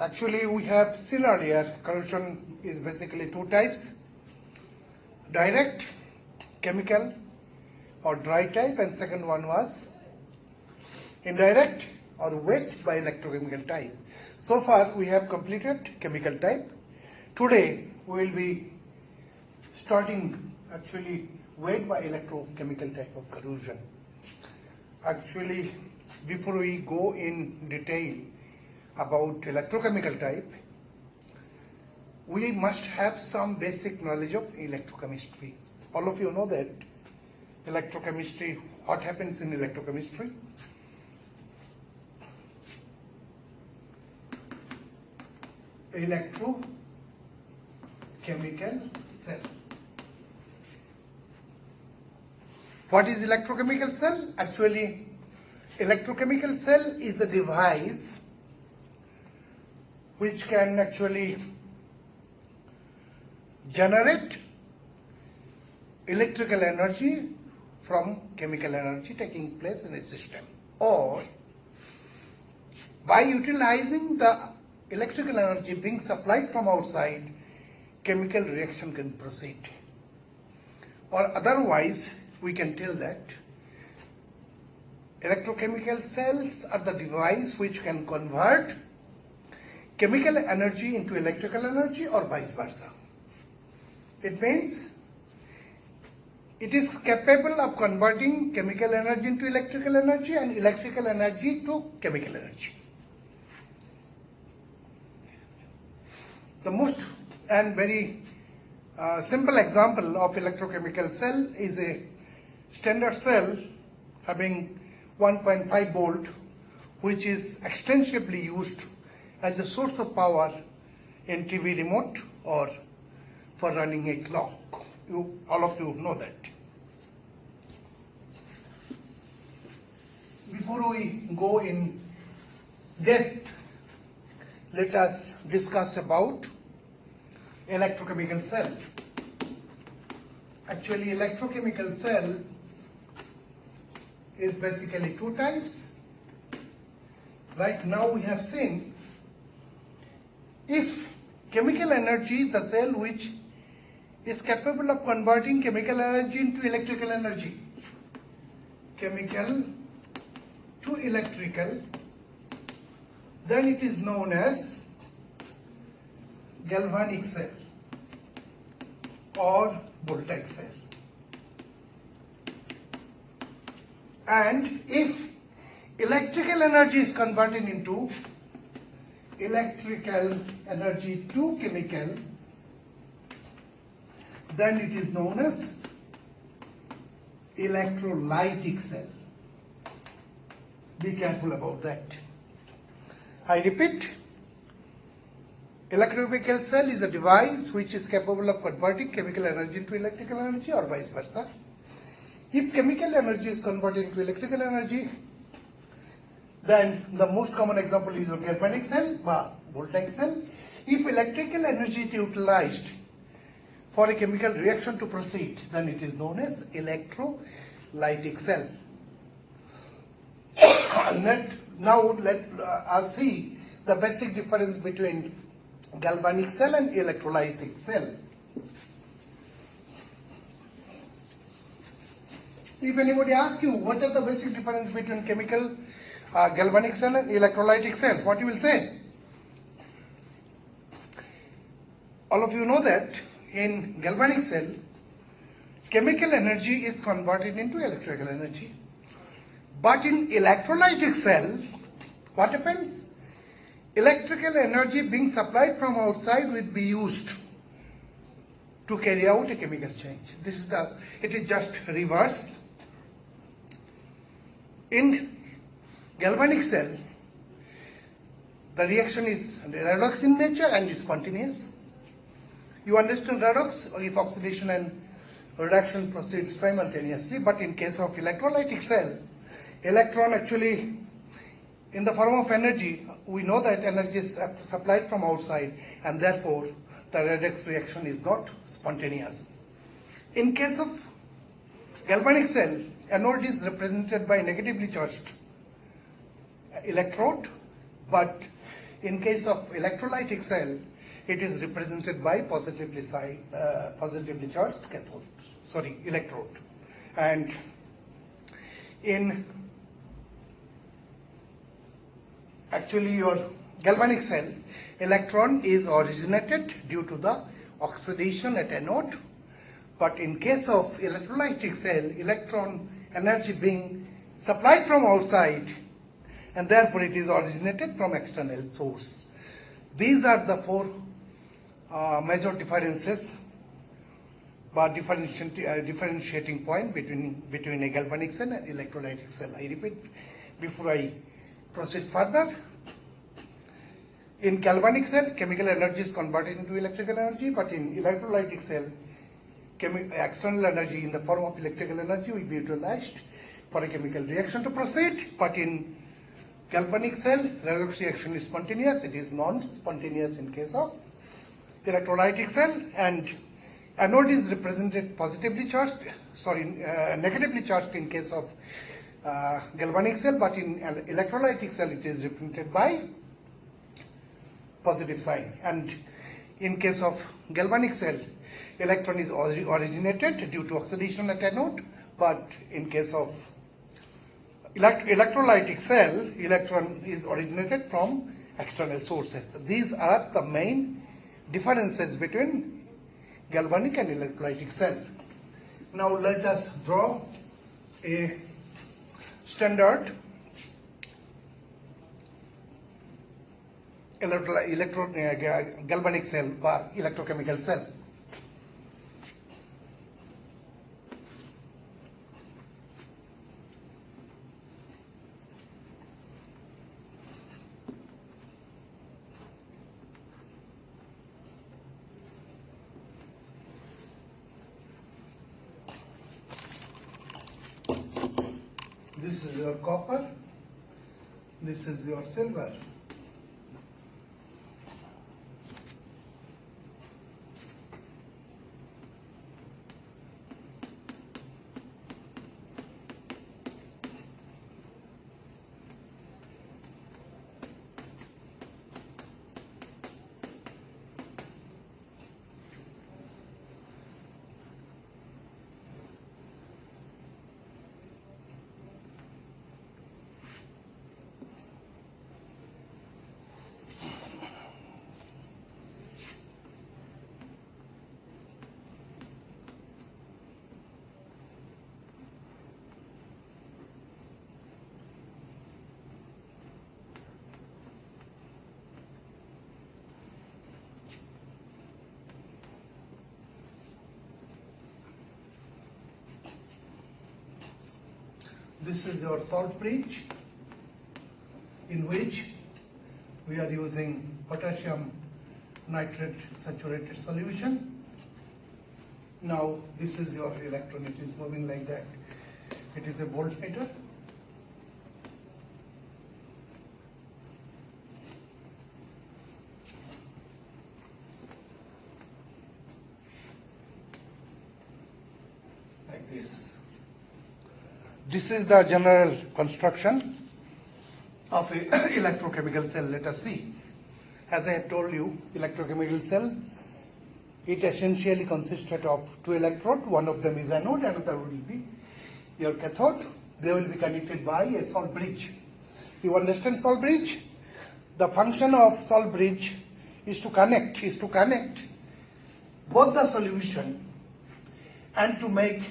Actually, we have seen earlier, corrosion is basically two types: direct, chemical or dry type, and second one was indirect or wet by electrochemical type. So far we have completed chemical type. Today we will be starting actually wet by electrochemical type of corrosion. Actually, before we go in detail about electrochemical type, we must have some basic knowledge of electrochemistry. All of you know that electrochemistry, what happens in electrochemistry? Electrochemical cell. What is electrochemical cell? Actually, electrochemical cell is a device which can actually generate electrical energy from chemical energy taking place in a system, or by utilizing the electrical energy being supplied from outside, chemical reaction can proceed. Or otherwise, we can tell that electrochemical cells are the device which can convert chemical energy into electrical energy or vice versa. It means it is capable of converting chemical energy into electrical energy and electrical energy to chemical energy. The most and very simple example of electrochemical cell is a standard cell having 1.5 volt, which is extensively used as a source of power in TV remote or for running a clock. All of you know that. Before we go in depth, let us discuss about electrochemical cell. Actually, electrochemical cell is basically two types. Right now we have seen if chemical energy, the cell which is capable of converting chemical energy into electrical energy, chemical to electrical, then it is known as galvanic cell or voltaic cell. And if electrical energy is converted into electrical energy to chemical, then it is known as electrolytic cell. Be careful about that. I repeat, electrochemical cell is a device which is capable of converting chemical energy into electrical energy or vice versa. If chemical energy is converted into electrical energy, then the most common example is a galvanic cell, voltaic cell. If electrical energy is utilized for a chemical reaction to proceed, then it is known as electrolytic cell. Now let us see the basic difference between galvanic cell and electrolytic cell. If anybody asks you what are the basic difference between chemical galvanic cell and electrolytic cell, what you will say? All of you know that in galvanic cell, chemical energy is converted into electrical energy. But in electrolytic cell, what happens? Electrical energy being supplied from outside will be used to carry out a chemical change. It is just reverse. In galvanic cell, the reaction is redox in nature and is spontaneous. You understand redox, or if oxidation and reduction proceed simultaneously. But in case of electrolytic cell, electron actually, in the form of energy, we know that energy is supplied from outside, and therefore the redox reaction is not spontaneous. In case of galvanic cell, anode is represented by negatively charged electrode, but In case of electrolytic cell, it is represented by positively charged electrode. And in actually your galvanic cell, electron is originated due to the oxidation at anode. But in case of electrolytic cell, electron energy being supplied from outside, and therefore it is originated from external source. These are the four major differences, but differentiating point between a galvanic cell and electrolytic cell. I repeat before I proceed further. In galvanic cell, chemical energy is converted into electrical energy, but in electrolytic cell, external energy in the form of electrical energy will be utilized for a chemical reaction to proceed. But in galvanic cell, redox reaction is spontaneous. It is non-spontaneous in case of electrolytic cell, and anode is represented negatively charged in case of galvanic cell, but in electrolytic cell it is represented by positive sign. And in case of galvanic cell, electron is originated due to oxidation at anode, but in case of electrolytic cell, electron is originated from external sources. These are the main differences between galvanic and electrolytic cell. Now let us draw a standard galvanic cell or electrochemical cell. This is your copper, this is your silver. This is your salt bridge, in which we are using potassium nitrate saturated solution. Now this is your electron, it is moving like that. It is a voltmeter. Like this. This is the general construction of an electrochemical cell. Let us see. As I have told you, electrochemical cell, it essentially consisted of two electrodes. One of them is anode, another will be your cathode. They will be connected by a salt bridge. You understand salt bridge? The function of salt bridge is to connect both the solution and to make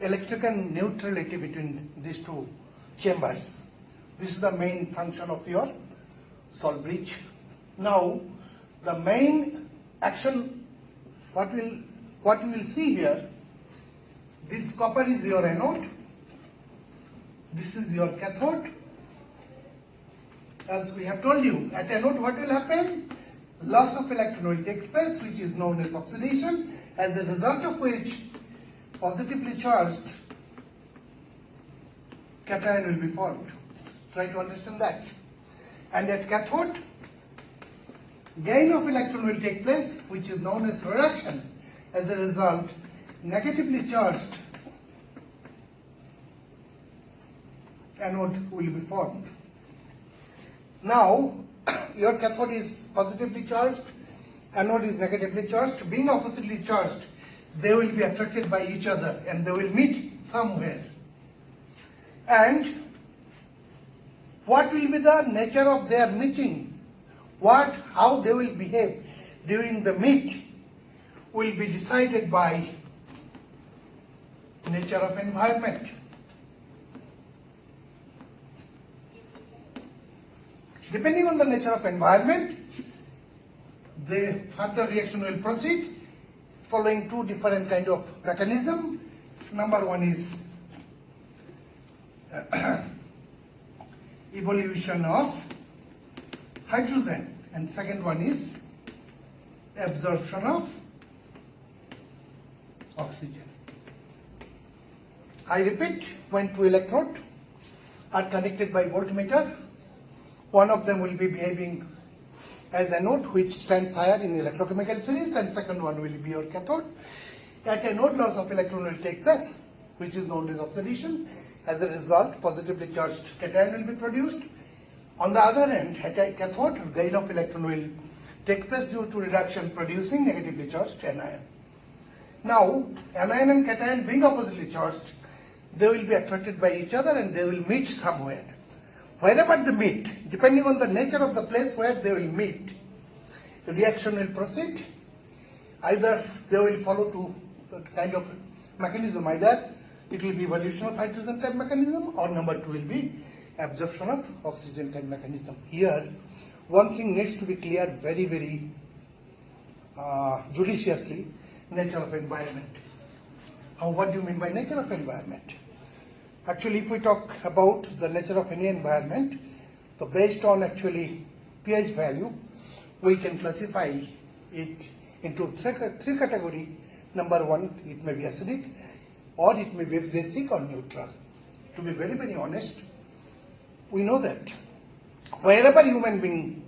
electrical neutrality between these two chambers. This is the main function of your salt bridge. Now, the main action, what we will see here, this copper is your anode, this is your cathode. As we have told you, at anode what will happen? Loss of electron will take place, which is known as oxidation, as a result of which positively charged cation will be formed. Try to understand that. And at cathode, gain of electron will take place, which is known as reduction. As a result, negatively charged anode will be formed. Now, your cathode is positively charged, anode is negatively charged. Being oppositely charged, they will be attracted by each other and they will meet somewhere. And what will be the nature of their meeting? How they will behave during the meet will be decided by nature of environment. Depending on the nature of environment, the further reaction will proceed following two different kind of mechanism. Number one is evolution of hydrogen, and second one is absorption of oxygen. I repeat, when two electrodes are connected by voltmeter, one of them will be behaving as anode, which stands higher in electrochemical series, and second one will be your cathode. At anode, loss of electron will take place, which is known as oxidation. As a result, positively charged cation will be produced. On the other hand, at a cathode, gain of electron will take place due to reduction, producing negatively charged anion. Now, anion and cation being oppositely charged, they will be attracted by each other and they will meet somewhere. Wherever they meet, depending on the nature of the place where they will meet, the reaction will proceed. Either they will follow to a kind of mechanism, either it will be evolution of hydrogen type mechanism, or number two will be absorption of oxygen type mechanism. Here, one thing needs to be clear very, very judiciously: nature of environment. What do you mean by nature of environment? Actually, if we talk about the nature of any environment, so based on actually pH value, we can classify it into three categories. Number one, it may be acidic, or it may be basic or neutral. To be very, very honest, we know that wherever human beings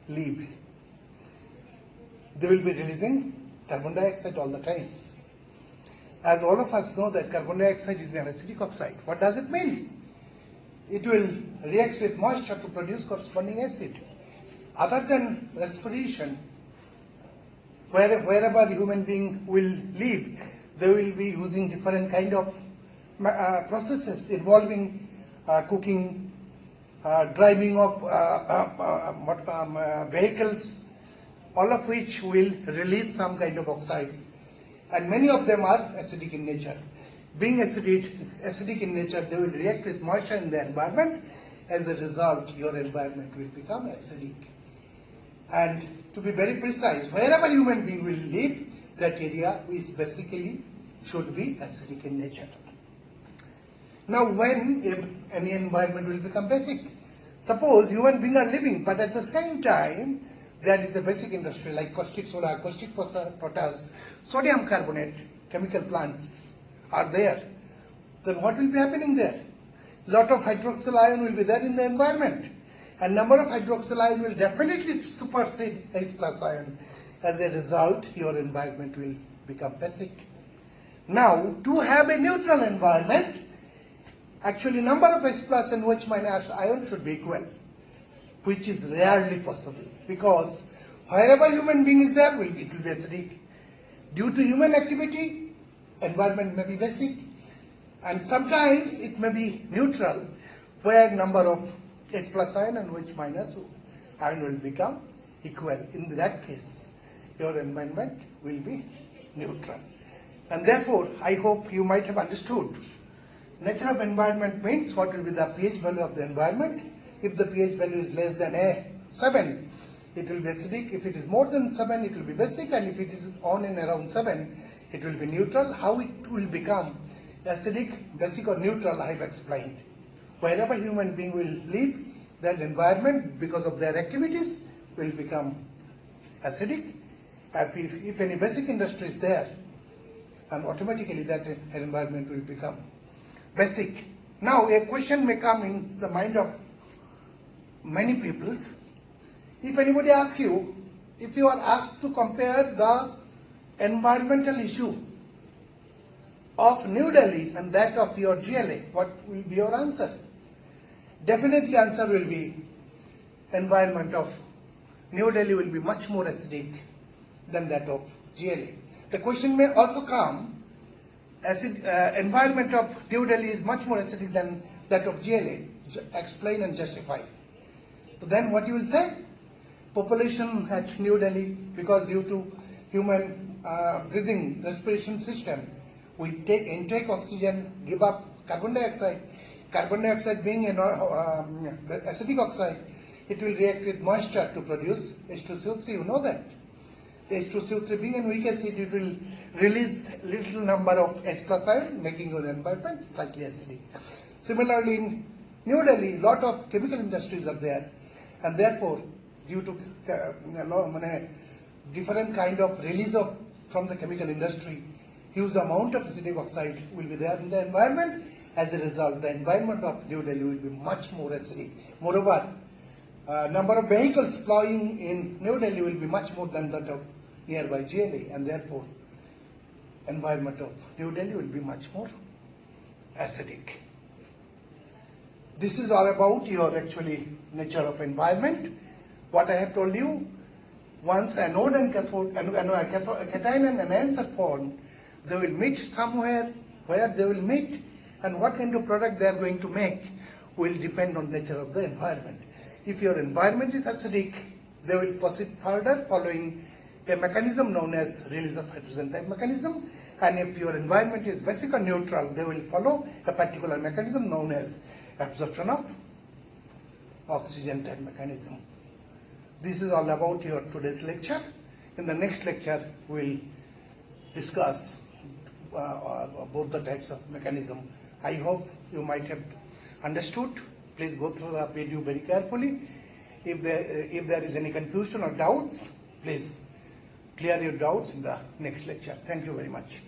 live, they will be releasing carbon dioxide all the times. As all of us know that carbon dioxide is an acidic oxide. What does it mean? It will react with moisture to produce corresponding acid. Other than respiration, wherever human being will live, they will be using different kind of processes involving cooking, driving of vehicles, all of which will release some kind of oxides. And many of them are acidic in nature. Being acidic in nature, they will react with moisture in the environment. As a result, your environment will become acidic. And to be very precise, wherever human being will live, that area is basically should be acidic in nature. Now, when any environment will become basic? Suppose human beings are living, but at the same time, there is a basic industry like caustic soda, caustic potash, sodium carbonate, chemical plants are there. Then what will be happening there? Lot of hydroxyl ion will be there in the environment. And number of hydroxyl ion will definitely supersede H plus ion. As a result, your environment will become basic. Now, to have a neutral environment, actually number of H plus and OH minus ion should be equal, which is rarely possible, because wherever human being is there, it will be acidic. Due to human activity, environment may be basic, and sometimes it may be neutral, where number of H plus ion and OH minus ion will become equal. In that case, your environment will be neutral. And therefore, I hope you might have understood. Nature of environment means what will be the pH value of the environment. If the pH value is less than 7, it will be acidic. If it is more than 7, it will be basic. And if it is on and around 7, it will be neutral. How it will become acidic, basic or neutral, I have explained. Wherever human being will live, that environment, because of their activities, will become acidic. If any basic industry is there, and automatically that environment will become basic. Now, a question may come in the mind of many people. If anybody asks you, if you are asked to compare the environmental issue of New Delhi and that of your GLA, what will be your answer? Definitely answer will be environment of New Delhi will be much more acidic than that of GLA. The question may also come, environment of New Delhi is much more acidic than that of GLA. Explain and justify. So then what you will say? Population at New Delhi, because due to human breathing respiration system, we take intake oxygen, give up carbon dioxide. Carbon dioxide being an acidic oxide, it will react with moisture to produce H2CO3. You know that. The H2CO3 being an weak acid, it will release little number of H plus ion, making your environment slightly acidic. Similarly, in New Delhi, lot of chemical industries are there, and therefore, due to different kind of release from the chemical industry, huge amount of acidic oxide will be there in the environment. As a result, the environment of New Delhi will be much more acidic. Moreover, number of vehicles flying in New Delhi will be much more than that of nearby GLA, and therefore, environment of New Delhi will be much more acidic. This is all about your actually nature of environment. What I have told you, once anode and cathode, a cation and an anions are formed, they will meet somewhere. Where they will meet and what kind of product they are going to make will depend on nature of the environment. If your environment is acidic, they will proceed further following a mechanism known as release of hydrogen type mechanism. And if your environment is basic or neutral, they will follow a particular mechanism known as absorption of oxygen type mechanism. This is all about your today's lecture. In the next lecture, we'll discuss both the types of mechanism. I hope you might have understood. Please go through the video very carefully. If there is any confusion or doubts, please clear your doubts in the next lecture. Thank you very much.